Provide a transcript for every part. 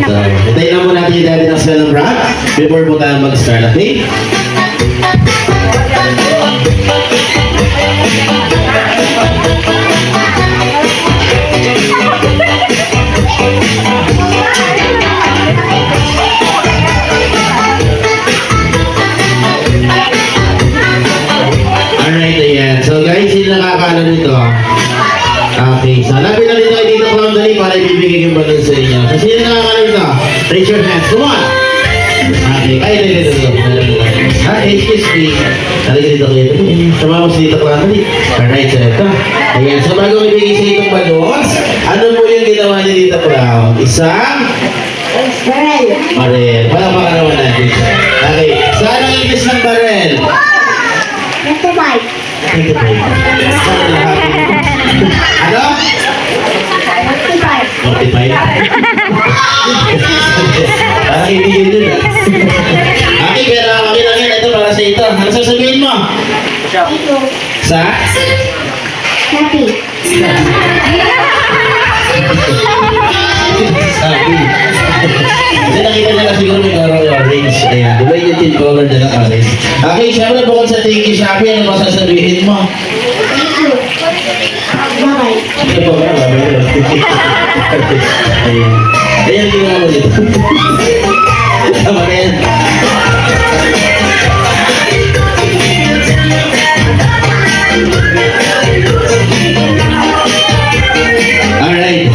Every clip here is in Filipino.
So, hintayin lang muna natin yung daddy ng smell ng brand before po tayo mag-start, okay? Alright, ayan. So guys, hindi nakakaalam nito. Okay, so lapit na dito kay Tito Clown dali para ibibigay yung balon sa inyo. So sino nakakaalam nito? Raise your hands, come on! Okay, ay, dito. Ha, excuse me. Talaga dito kayo. Sumama si Tito Clown dali. Alright, so ito. Ayan, so bago ibigay sa itong balon, ano po yung ginawa ni Tito Clown? Isang? Barrel. Barrel. Palakpakan naman natin. Okay, so anong English ng barrel? Motorbike. Ano? Motorbike. 45? Parang hindi yun dun ah. Okay, pero kami lang yan. Ito para sa ito. Ano sasabihin mo? Ito. Sa? Happy. Sabi. Kasi nakita nila siguro may karong orange. Ayan, di ba yung tin color na ng orange? Okay, syempre bukod sa thank you, Shopee, ano ba sasabihin mo? Thank you. Bye-bye. Ito pa ba? Ayan. Ayan, ginawa mo dito. Tama na yan. Alright.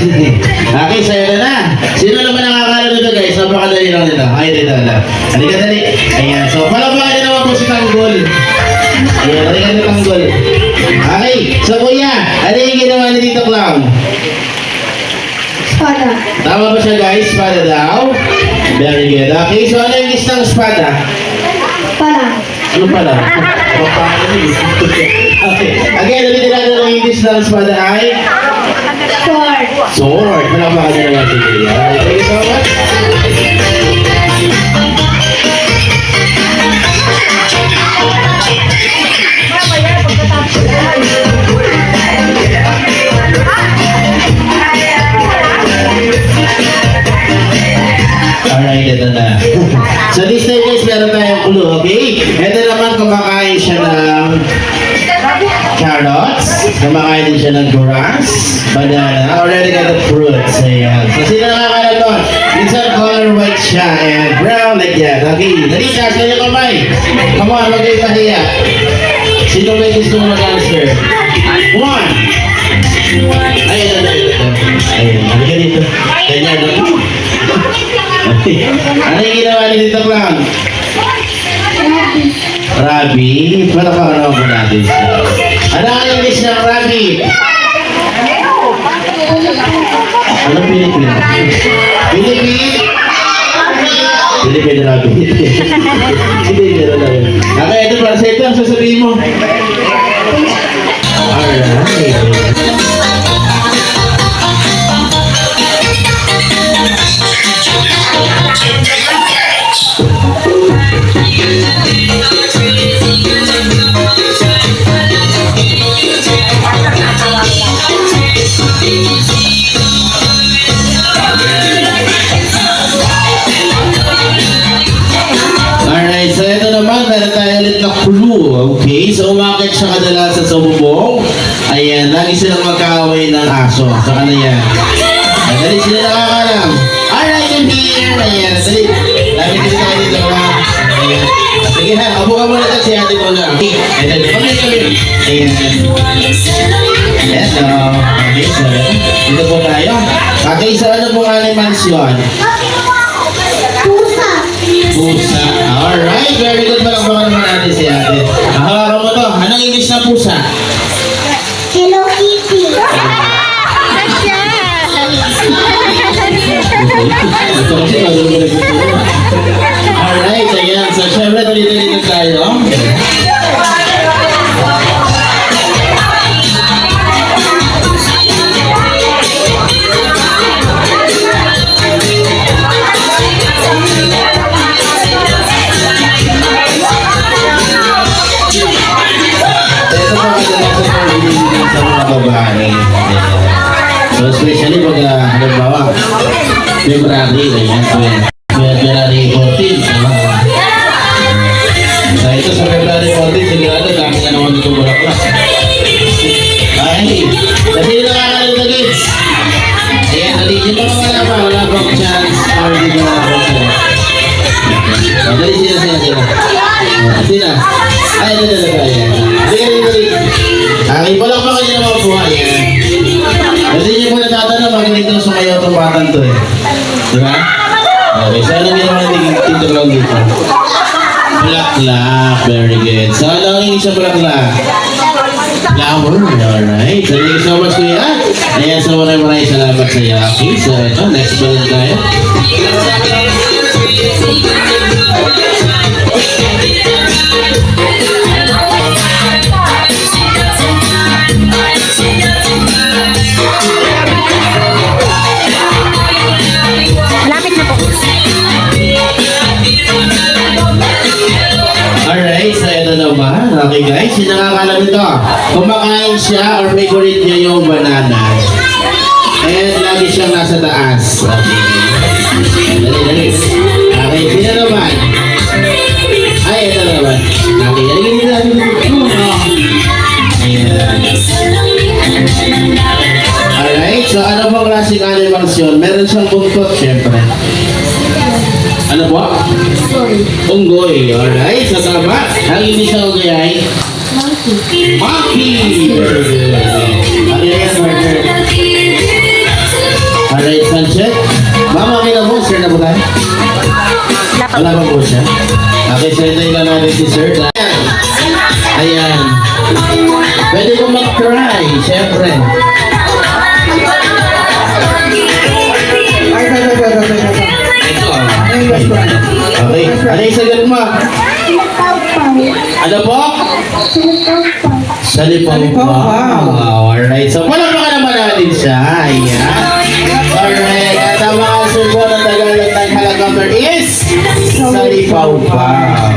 Okay, sa'yo na. Sino naman nakakala nito guys? Napakadali lang nito. Ay, dito na. Halika dali. Ayan. So, palabaan din naman po si Tanggol. Ayan, halika ni Tanggol. Okay. So, kuya, ano yung ginawa ni Tito Clown? Espada. Tama ba siya guys? Espada daw? Very good. Okay, so ano yung isang espada? Parang. Ano pala? Okay. Again, ulit natin ang English ng espada ay? Sword. Sword. Palakpakan na naman si Kuya. Thank you so much. Alright, ito na. So this time guys, meron tayong clue, okay? Ito naman kumakain siya ng carrots, kumakain din siya ng grass, banana, already got the fruits. Ayan. So sino nakakala doon? Minsan color white siya and brown like that. Okay, dali ka, sa yung kamay. Come on, wag kayo pahiya. Sino may gusto mo mag-answer? One. Ayun, ayun, halika dito. Ganyan, no? Ano yung ginawa ni Tito Clown? Rabbit? Paano ka ano po natin siya? Ano ang English ng rabbit? Anong Pilipino? Pilipino rabbit. Hindi, meron na yun. Okay, ito para sa ito. Ang sasabihin mo. Alright. Alright, so ito naman, meron tayo ulit na clue. Okay, so umakit siya kadalasan sa bubong. Ayan, lagi silang magkaaway ng aso. So ano yan? Dali sila nakakalam. Alright, I'm here. Ayan, dali. Lagi din tayo dito na. Ayan. Sige ha, abu ka muna dyan si ate mo lang. Ayan, pamit kami. Ayan. Ito. Okay, so dito po tayo. Okay, so ano pong animals yun? Pusa. Pusa. Alright, very good. Palakpakan naman natin si ate. Hawakan mo to. Anong English na pusa? Hello Kitty. Ito kasi magulong na nagtuturo. Alright, ayan. So, syempre, dito tayo. babae. So especially pag halimbawa, February, ayan. February 14. So ito sa February 14, sigurado dami na naman dito bulaklak. Ay, kasi nakakalit na guys. Ayan, dali. Yung mga wala pang chance. Or di ba na ako sila. Dali sila. Sila. Ay, dali. Dali. Aking palang pa kayo naman po. Ayan. Kasi niyo po natatanong, makinig daw sumayaw itong batang to eh. Diba? Okay, so anong ginawa natin dito lang dito? Bulaklak, very good. So ano ang isa bulaklak? Flower, alright. So thank you so much kuya. Ayan, so maraming salamat sa iyo. Okay, so ito, next balik tayo. Malapit na po. Alright, so ito na ba? Okay guys, yung nakakalam ito. Kumakain siya or favorite niya yung banana. And lagi siyang nasa taas. Okay. Dali. Okay, sino naman? Ay, ito naman. Okay, dali. Ayan. Alright, so ano bang klaseng animals yun? Meron siyang buntot, syempre. Ano po? Unggoy. Alright, so tama. Ang ibig sa unggoy ay? Monkey! Ano yan, partner? Alright, sunset. Mama, okay na po. Sir na po tayo? Wala pa po siya. Okay, so hintayin lang natin si Sir. Ayan. Pwede ko mag-try, syempre. Okay. Ano yung sagot mo? Ano po? Salipaw-paw. Alright. So, palakpakan naman natin siya. Ayan. Alright. At ang mga answer po ng Tagalog ng helicopter is salipaw-paw.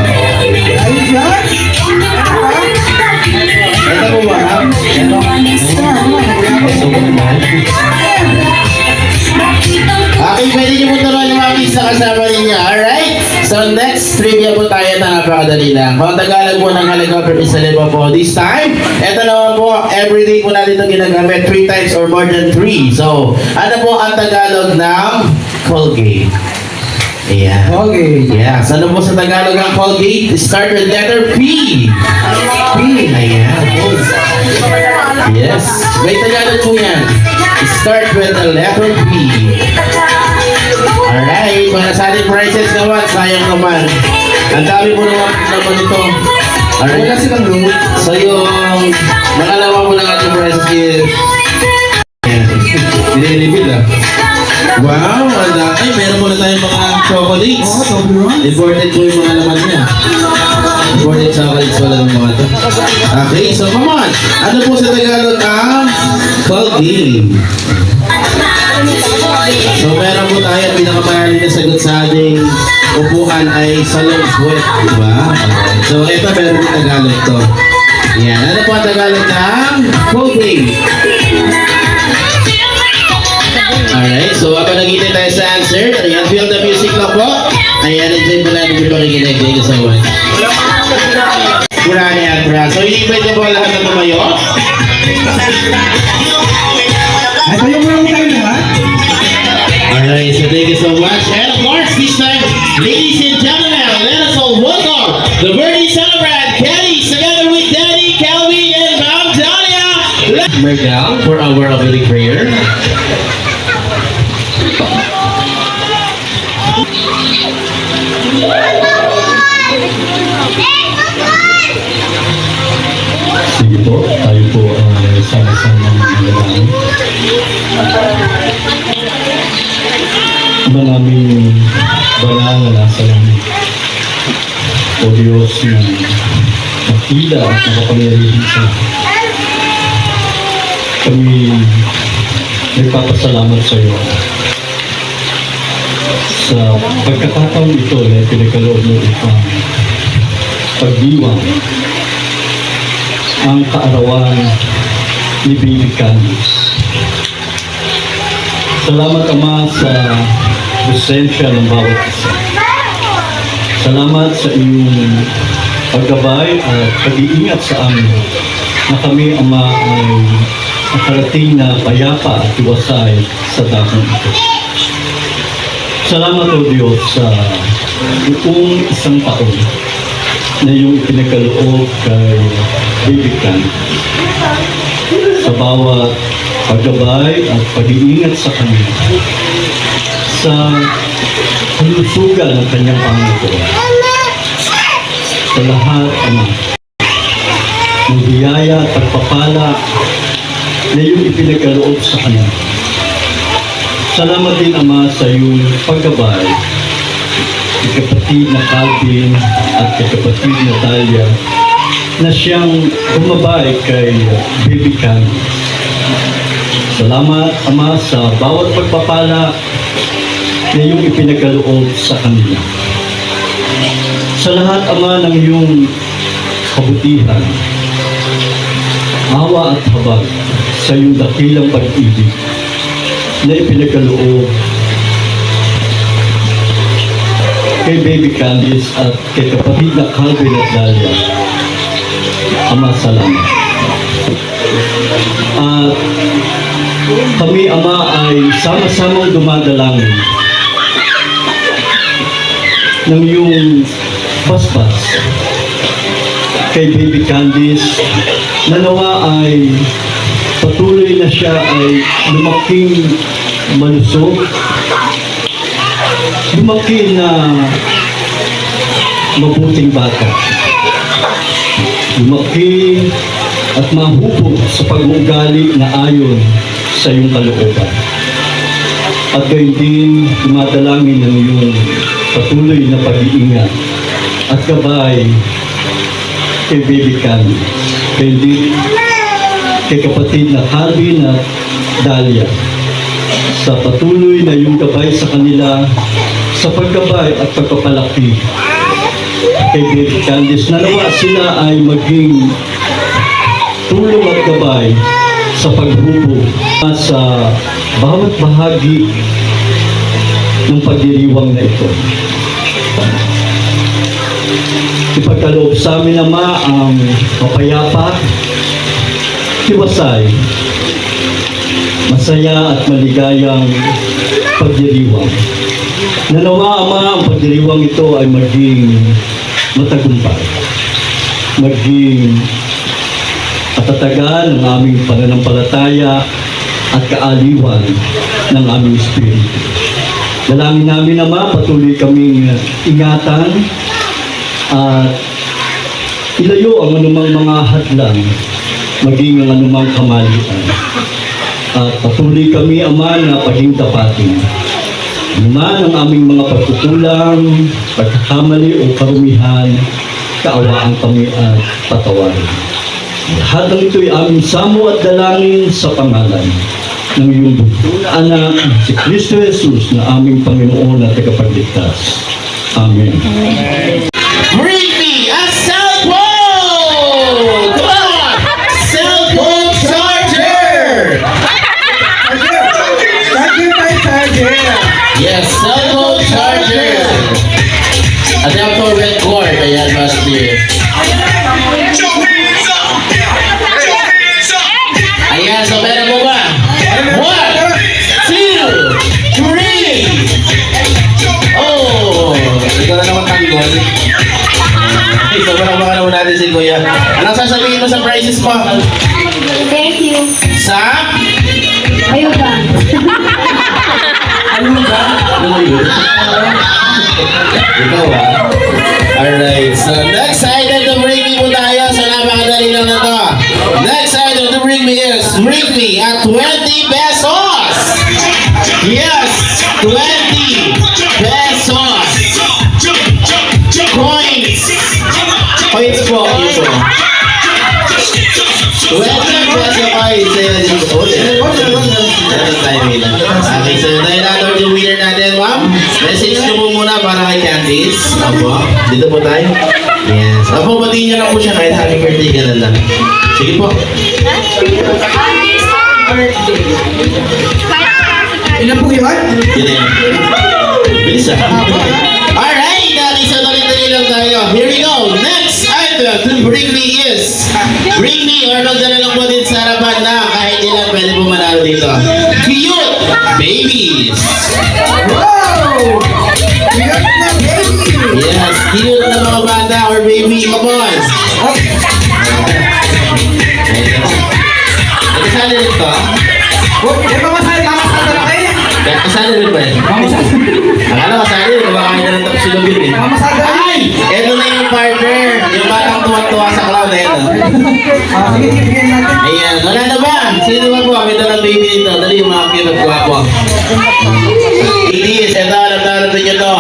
Ito po ba? Ito. Ito po ba? Okay, pwede niyo po turuan yung mga kids na kasama ninyo. Alright? So next trivia po tayo na napakadali lang. Kung Tagalog po ng helicopter is salipa po. This time, ito naman po, everyday po natin ito ginagamit 3 times or more than 3. So, ano po ang Tagalog ng Colgate? Ayan. Okay. Yeah. So, ano po sa Tagalog ang Colgate? Start with letter P. P. Ayan. Yes. May Tagalog po yan. Start with the letter P. Alright, para sa ating prizes naman, sayang naman. Ang dami po naman ito. Wala Alright, silang room. so yung nakalawa po ng ating prizes is... Nililibid ah. Wow, ang dami. Ay, meron muna tayong mga chocolates. Oo, sobrang. Imported po yung mga laman niya. Imported chocolates pala ng mga ito. Okay, so come on. Ano po sa Tagalog ang Colgate? So meron po tayo, ang pinakamayaling na sagot sa ating upuan ay salong sweat, di ba? So ito meron din Tagalog to. Yan, ano po ang Tagalog ng Colgate? Alright, so habang nag-intay tayo sa answer, ayan, feel the music lang po. Ayan, enjoy mo lang yung pakikinig. Thank you so much. Mura na yan, mura. So i-invite ko po lahat na tumayo. Ay, kayo mo lang tayo lahat. Alright, so thank you so much. And of course, this time, ladies and gentlemen, let us all welcome the birthday celebrant, Kelly, together with Daddy, Calvin, and Mom Dania. Mergal for our opening prayer. Sige po, tayo po ang sama-sama manalangin. Maraming banal na nasa langit. O Diyos na nakila at nakapangyarihan sa kami nagpapasalamat sa iyo sa pagkakataon ito na pinagkaloob mo upang pagdiwang ang kaarawan ni Baby Candice. Salamat Ama sa presensya ng bawat isa. Salamat sa iyong paggabay at pag-iingat sa amin na kami, Ama, ay nakarating na payapa at iwasay sa dakong ito. Salamat, O Diyos, sa buong isang taon na iyong pinagkaloob kay Baby Can. Sa bawat paggabay at pag-iingat sa kanya, sa kalusugan ng kanyang Panginoon. Sa lahat, Ama, ng biyaya at pagpapala na iyong ipinagkaloob sa kanya. Salamat din, Ama, sa iyong paggabay kay kapatid na Calvin at kay kapatid na Talia na siyang bumabay kay Baby Can. Salamat, Ama, sa bawat pagpapala na iyong ipinagkaloob sa kanila. Sa lahat, Ama, ng iyong kabutihan, awa at habag sa iyong dakilang pag-ibig na ipinagkaloob kay Baby Candice at kay kapatid na Calvin at Dalia. Ama, salamat. At kami, Ama, ay sama-samang dumadalangin ng iyong basbas kay Baby Candice na nawa ay patuloy na siya ay lumaking malusog, lumaki na mabuting bata, lumaki at mahubog sa pag-uugali na ayon sa iyong kalooban. At gayon din, dumadalangin ng iyong patuloy na pag-iingat at gabay kay Baby Candice. Gayon din kay kapatid na Calvin at Dalia sa patuloy na iyong gabay sa kanila sa paggabay at pagpapalaki kay Baby Candice. Nanawa sila ay maging tulong at gabay sa paghubog sa bawat bahagi ng pagdiriwang na ito. Ipagkaloob sa amin, Ama, ang mapayapa, tiwasay, masaya at maligayang pagdiriwang. Nanawa, Ama, ang pagdiriwang ito ay maging matagumpay, maging katatagan ng aming pananampalataya at kaaliwan ng aming espiritu. Dalangin namin, Ama, patuloy kaming ingatan at ilayo ang anumang mga hadlang, maging ang anumang kamalian. At patuloy kami, Ama, na paging tapatin. Naman ang aming mga pagkukulang, pagkakamali o karumihan, kaawaan kami at patawarin. Lahat ng ito'y aming samo at dalangin sa pangalan ng iyong buto na anak, si Kristo Jesus, na aming Panginoon at tagapagligtas. Amen. Bring me a cell phone! Come on! Cell phone charger! Yes, cell phone charger! Adapter red cord, ayan, last year. Ayan, so meron mo ba? 1, 2, 3! Oh! Ikaw na naman tanggol. Okay, so parang naman natin si Kuya. Anong sasabihin mo sa prizes mo? Thank you. Sa? Ayun ba? Ano ba? Ano ba yun? Ikaw ba? Alright, so next item to bring me po tayo sa napakadali lang na to. Next item to bring me is bring me at 20 pesos! Yes! 20 pesos! Coins! Coins po, ito. 20 pesos coins. Okay, so dahil natin yung winner natin, ma'am. Message nyo po muna para kay Candice. Opo, dito po tayo. Yes. Opo, batiin nyo na po siya kahit happy birthday ka na lang. Sige po. Ilan po yun? Yun na yun. Bilis ah. Alright, isa tuloy-tuloy lang tayo. Here we go. Next item to bring me is, bring me or magdala lang po din sa harapan na kahit ilan pwede po manalo dito. Cute babies. Yes, cute na mga bata or baby. Come on. Kasali rin to. Kasali rin ba yun? Akala kasali rin. Kumakain na ng tapos silog yun eh. Ay! Ito na yung partner. Yung batang tuwang-tuwa sa cloud na yun. Ayan. Wala na ba? Sino ba po? May dalang baby dito. Dali yung mga cute at guwapo. Ladies, ito. Alam nyo to.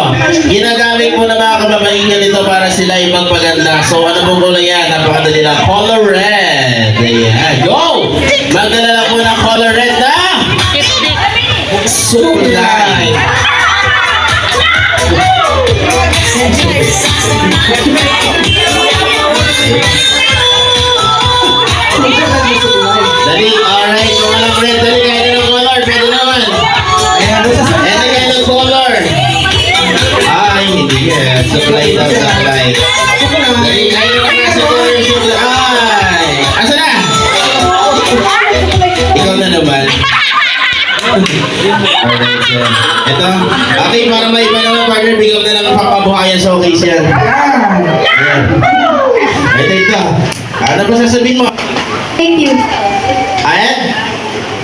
Ginagamit po ng mga kababaihan nito para sila ipagpaganda. So ano pong kulay yan? Napakadali lang. Color red. Ayan. Go! Magdala lang po ng color red na super light. Dali, alright. Kung walang red, dali kayo ng color. Pwede naman. Ito kayo ng color. Ay, hindi yan. Supply daw, supply. Dali kayo ng nasa color. Ay! Asa na? Ikaw na naman. Alright, so, ito. Okay, para may iba naman partner, bigyan na lang papabuhayan sa showcase yan. Ayan. Ito. Ano ba sasabihin mo? Thank you. Ayan.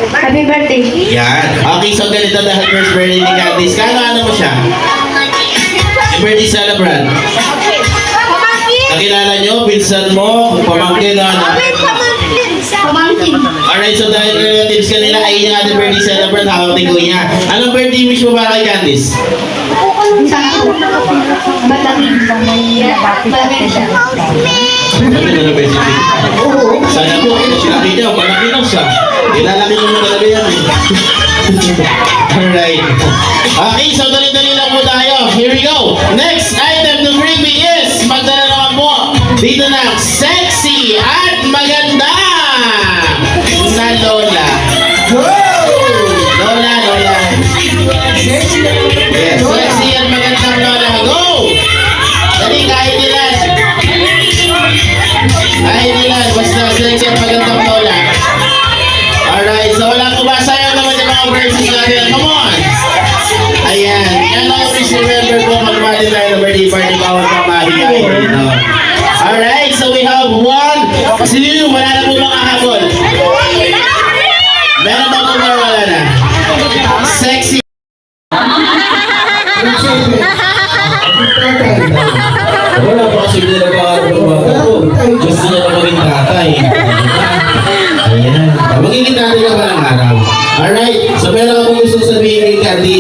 Happy birthday. Yan. Okay, so ganito dahil first birthday ni Candice. Ano mo siya? Birthday celebrant. Nakilala nyo, pinsan mo, pamangkin na ano. Pamangkin. Alright, so dahil relatives kanila ay yung ating birthday celebrant, hawak ni Kuya. Anong birthday wish mo para kay Candice? Malamig. Malamig siya. Ano na birthday wish? Sana po, sinaki niya, malaki na siya. Ilalaki mo mo talaga yan eh. Alright. Okay, so dali-dali lang po tayo. Here we go. Next item to bring me is, magdala naman po dito ng sexy at maganda na Lola. Lola. Yes, sexy at magandang Lola. Go! Dali, kahit ilan. Kahit ilan, basta sexy at magandang Lola. Alright, so wala ko ba? Sayang naman yung mga verses natin. Come on! Ayan. Yan lang, please remember po, magmali tayo ng birthday party bawat pamahiyain. Alright, so we have one. Sino wala na po mga habol? Meron ba po ba wala na? Sexy. Wala pa kasi nila ba ang bata ko. Gusto niya na maging tatay. Ayan. Magiging tatay ka ba ng araw? Alright, so meron akong gusto sabihin kay Candice.